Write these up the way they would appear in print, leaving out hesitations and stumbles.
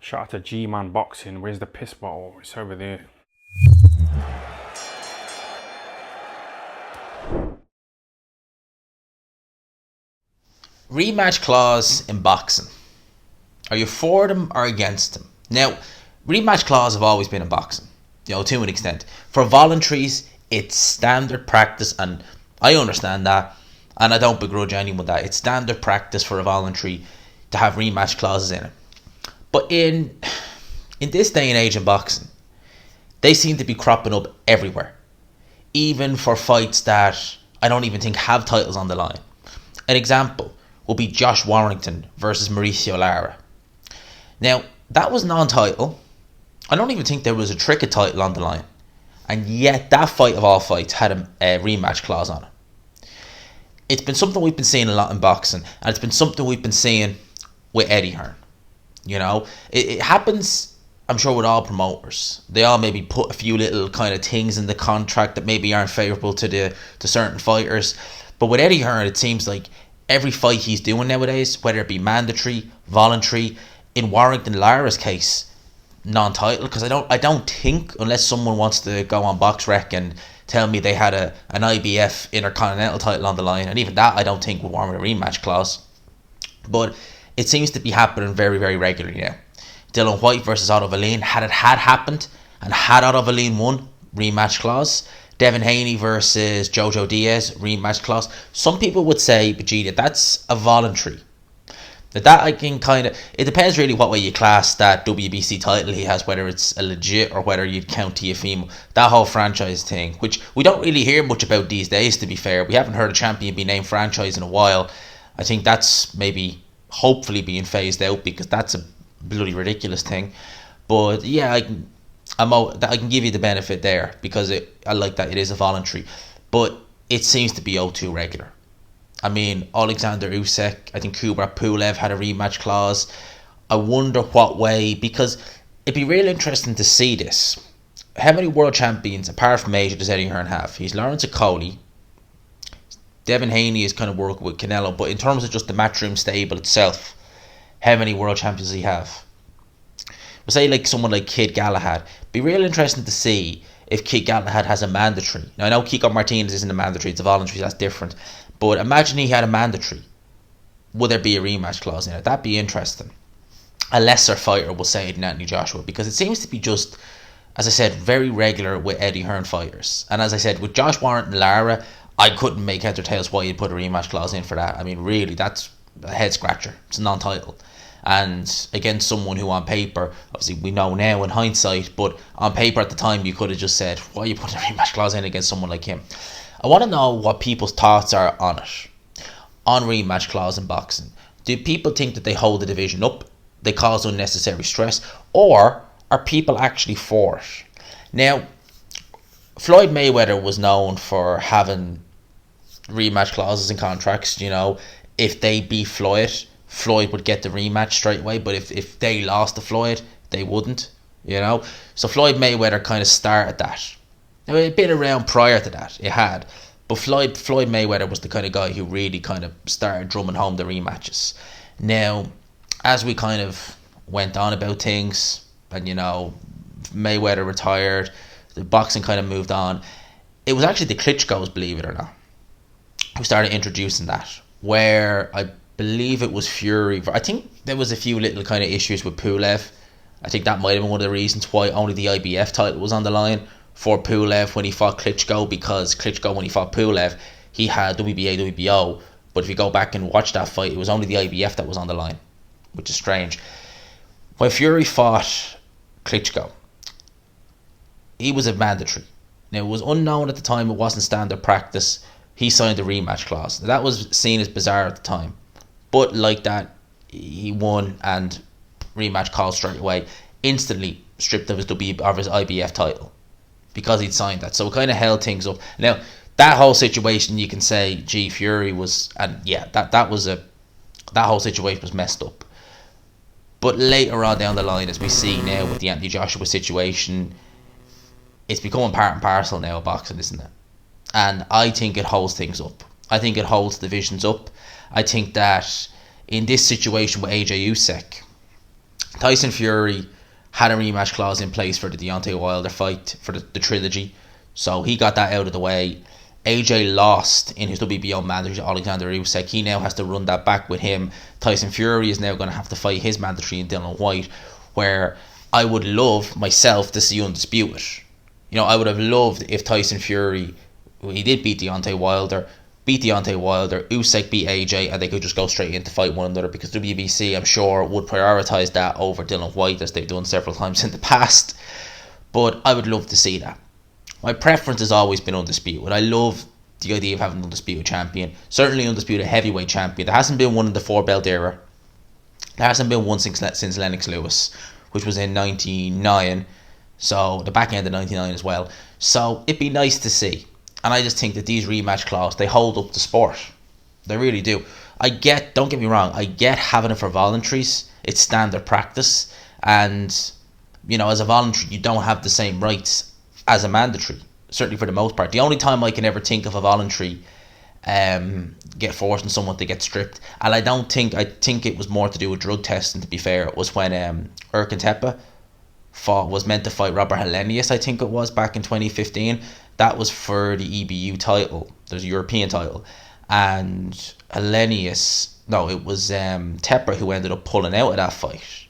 Shout out to G-Man Boxing. Where's the piss bottle? It's over there. Rematch clause in boxing. Are you for them or against them? Now, rematch clause have always been in boxing, to an extent. For voluntaries, it's standard practice, and I understand that, and I don't begrudge anyone that. It's standard practice for a voluntary to have rematch clauses in it. But in this day and age in boxing, they seem to be cropping up everywhere, even for fights that I don't even think have titles on the line. An example will be Josh Warrington versus Mauricio Lara. Now, that was non-title. I don't even think there was a tricket title on the line. And yet, that fight of all fights had a rematch clause on it. It's been something we've been seeing a lot in boxing, and it's been something we've been seeing with Eddie Hearn. It happens, I'm sure, with all promoters. They all maybe put a few little kind of things in the contract that maybe aren't favourable to certain fighters. But with Eddie Hearn, it seems like every fight he's doing nowadays, whether it be mandatory, voluntary, in Warrington Lara's case, non-title, because I don't think, unless someone wants to go on BoxRec and tell me they had an IBF Intercontinental title on the line, and even that I don't think would warrant a rematch clause. But it seems to be happening very, very regularly now. Dylan White versus Otto Wallin, had it happened, and had Otto Wallin won, rematch clause. Devin Haney versus Jojo Diaz, rematch clause. Some people would say, Vegeta, that's a voluntary. That I can kind of, it depends really what way you class that WBC title he has, whether it's a legit or whether you'd count Teofimo. That whole franchise thing, which we don't really hear much about these days, to be fair. We haven't heard a champion be named franchise in a while. I think that's maybe hopefully being phased out, because that's a bloody ridiculous thing. But yeah, I can give you the benefit there, because I like that it is a voluntary, but it seems to be too regular. I mean, Alexander Usyk, I think Kubrat Pulev had a rematch clause. I wonder what way, because it'd be real interesting to see this. How many world champions, apart from Asia, does Eddie Hearn have? He's Lawrence Okoli. Devin Haney is kind of working with Canelo, but in terms of just the matchroom stable itself, how many world champions does he have? We'll say like someone like Kid Galahad. Be real interesting to see if Kid Galahad has a mandatory. Now I know Kiko Martinez isn't a mandatory, it's a voluntary, that's different. But imagine he had a mandatory. Would there be a rematch clause in it? That'd be interesting. A lesser fighter will say it than Anthony Joshua, because it seems to be just, as I said, very regular with Eddie Hearn fighters. And as I said, with Josh Warrington Lara, I couldn't make heads or tails why you'd put a rematch clause in for that. I mean, really, that's a head scratcher. It's a non-title. And against someone who on paper, obviously we know now in hindsight, but on paper at the time you could have just said, why are you putting a rematch clause in against someone like him? I want to know what people's thoughts are on it, on rematch clause in boxing. Do people think that they hold the division up, they cause unnecessary stress, or are people actually for it? Now, Floyd Mayweather was known for having rematch clauses in contracts. If they beat Floyd would get the rematch straight away, but if they lost to Floyd, they wouldn't. So Floyd Mayweather kind of started that. Now, it had been around prior to that, it had, but Floyd Mayweather was the kind of guy who really kind of started drumming home the rematches. Now, as we kind of went on about things, and Mayweather retired, the boxing kind of moved on. It was actually the Klitschko's, believe it or not, who started introducing that, where I believe it was Fury. I think there was a few little kind of issues with Pulev. I think that might have been one of the reasons why only the IBF title was on the line for Pulev when he fought Klitschko, because Klitschko, when he fought Pulev, he had WBA, WBO, but if you go back and watch that fight, it was only the IBF that was on the line, which is strange. When Fury fought Klitschko, he was a mandatory. Now, it was unknown at the time, it wasn't standard practice. He signed a rematch clause. That was seen as bizarre at the time, but like that, he won, and rematch called straight away, instantly stripped of his IBF title, because he'd signed that. So it kind of held things up. Now, that whole situation, you can say, gee, Fury was, and yeah, that whole situation was messed up. But later on down the line, as we see now with the Anthony Joshua situation, it's becoming part and parcel now of boxing, isn't it? And I think it holds things up. I think it holds divisions up. I think that in this situation with AJ Usyk, Tyson Fury had a rematch clause in place for the Deontay Wilder fight for the trilogy, so he got that out of the way. AJ lost in his WBO mandatory to Alexander Usyk. He now has to run that back with him. Tyson Fury is now going to have to fight his mandatory in Dillian Whyte, where I would love myself to see Undisputed. I would have loved if Tyson Fury, he did beat Deontay Wilder, Usyk beat AJ, and they could just go straight in to fight one another, because WBC, I'm sure, would prioritise that over Dillian Whyte, as they've done several times in the past. But I would love to see that. My preference has always been Undisputed. I love the idea of having an Undisputed champion. Certainly Undisputed heavyweight champion. There hasn't been one in the 4-belt era. There hasn't been one since Lennox Lewis, which was in 99. So the back end of 99 as well. So it'd be nice to see. And I just think that these rematch clauses, they hold up the sport. They really do. Don't get me wrong, I get having it for voluntaries. It's standard practice. And, as a voluntary, you don't have the same rights as a mandatory, certainly for the most part. The only time I can ever think of a voluntary get forcing someone to get stripped, and I think it was more to do with drug testing, to be fair, it was when Erkan Tepe was meant to fight Robert Helenius, I think it was, back in 2015. That was for the EBU title. There's a European title. And it was Tepe who ended up pulling out of that fight.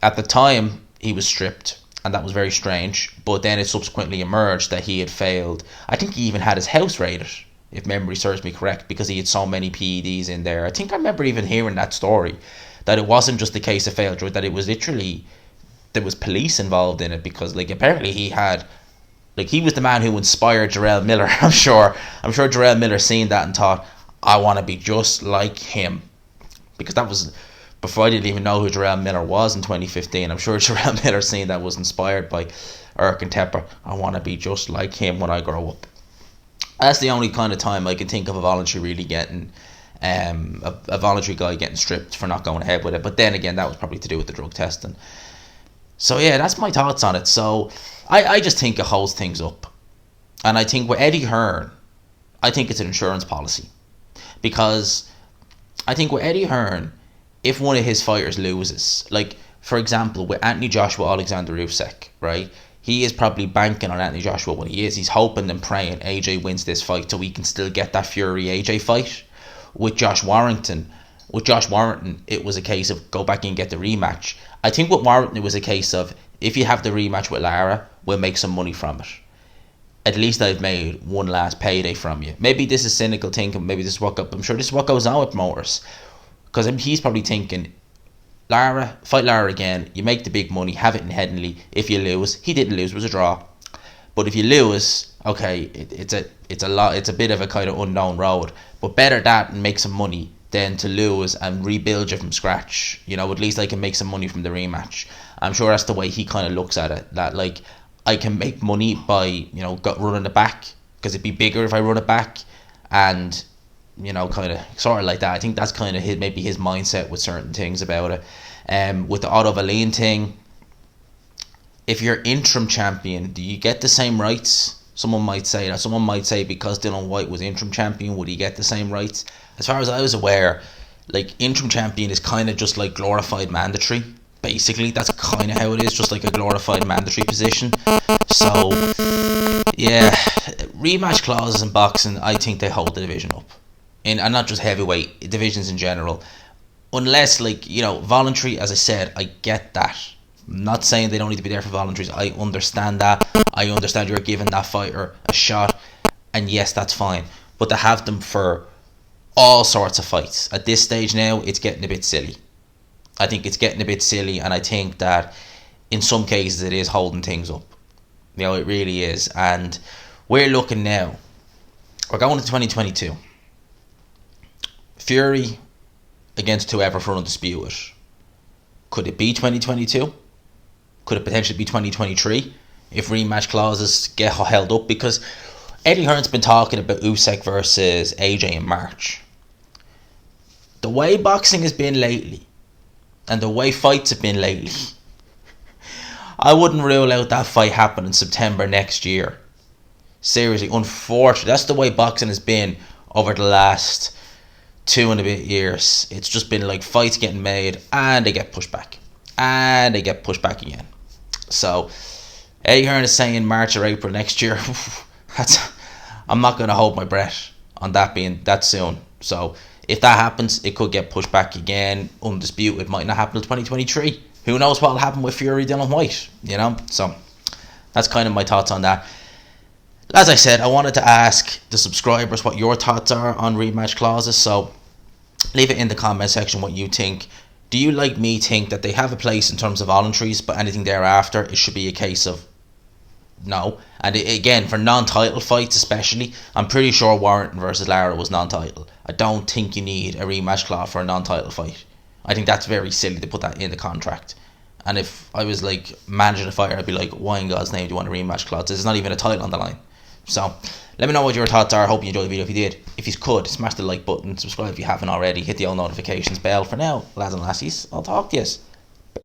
At the time, he was stripped, and that was very strange. But then it subsequently emerged that he had failed. I think he even had his house raided, if memory serves me correct, because he had so many PEDs in there. I think I remember even hearing that story, that it wasn't just a case of failed drug, that it was literally, there was police involved in it, because apparently he was the man who inspired Jarrell Miller. I'm sure Jarrell Miller seen that and thought, I want to be just like him, because that was before I didn't even know who Jarrell Miller was in 2015. I'm sure Jarrell Miller seen that, was inspired by Erkan Tepe. I want to be just like him when I grow up. That's the only kind of time I can think of a voluntary really getting a voluntary guy getting stripped for not going ahead with it. But then again, that was probably to do with the drug testing. So yeah, that's my thoughts on it. So I just think it holds things up. And I think with Eddie Hearn, I think it's an insurance policy. Because I think with Eddie Hearn, if one of his fighters loses, for example, with Anthony Joshua, Alexander Usyk, right? He is probably banking on Anthony Joshua. What he is, he's hoping and praying AJ wins this fight so he can still get that Fury AJ fight. With Josh Warrington, it was a case of go back and get the rematch. I think with Warrington, it was a case of, if you have the rematch with Lara, we'll make some money from it. At least I've made one last payday from you. Maybe this is cynical thinking. Maybe this is I'm sure this is what goes on with promoters. Because he's probably thinking, fight Lara again, you make the big money, have it in Headingley. If you lose, he didn't lose, it was a draw. But if you lose, okay, it's a bit of a kind of unknown road. But better that and make some money than to lose and rebuild you from scratch. At least I can make some money from the rematch. I'm sure that's the way he kind of looks at it. That I can make money by running it back, because it'd be bigger if I run it back, and kind of sort of like that. I think that's kind of maybe his mindset with certain things about it. With the Otto Valeen thing, if you're interim champion, do you get the same rights? Someone might say that. Someone might say because Dillian Whyte was interim champion, would he get the same rights? As far as I was aware, interim champion is kind of just like glorified mandatory. Basically, that's kind of how it is, just like a glorified mandatory position. So, yeah, rematch clauses in boxing, I think they hold the division up. And not just heavyweight, divisions in general. Unless, voluntary, as I said, I get that. I'm not saying they don't need to be there for voluntaries. I understand that. I understand you're giving that fighter a shot. And yes, that's fine. But to have them for all sorts of fights, at this stage now, it's getting a bit silly. I think it's getting a bit silly, and I think that in some cases it is holding things up. It really is. And we're looking now. We're going to 2022. Fury against whoever for Undisputed. Could it be 2022? Could it potentially be 2023 if rematch clauses get held up? Because Eddie Hearn's been talking about Usyk versus AJ in March. The way boxing has been lately, and the way fights have been lately, I wouldn't rule out that fight happening in September next year. Seriously, unfortunately, that's the way boxing has been over the last 2 and a bit years. It's just been fights getting made and they get pushed back. and they get pushed back again. So Hearn is saying March or April next year. I'm not going to hold my breath on that being that soon. So if that happens, it could get pushed back again. Undisputed, it might not happen until 2023. Who knows what will happen with Fury Dylan White, So that's kind of my thoughts on that. As I said, I wanted to ask the subscribers what your thoughts are on rematch clauses. So leave it in the comment section what you think. Do you, like me, think that they have a place in terms of voluntaries, but anything thereafter, it should be a case of no? And again, for non-title fights especially, I'm pretty sure Warrington versus Lara was non-title. I don't think you need a rematch clause for a non-title fight. I think that's very silly to put that in the contract. And if I was like managing a fighter, I'd be like, why in God's name do you want a rematch clause? There's not even a title on the line. So let me know what your thoughts are. I hope you enjoyed the video. If you did, if you could, smash the like button, subscribe if you haven't already, hit the all notifications bell. For now, lads and lassies, I'll talk to you.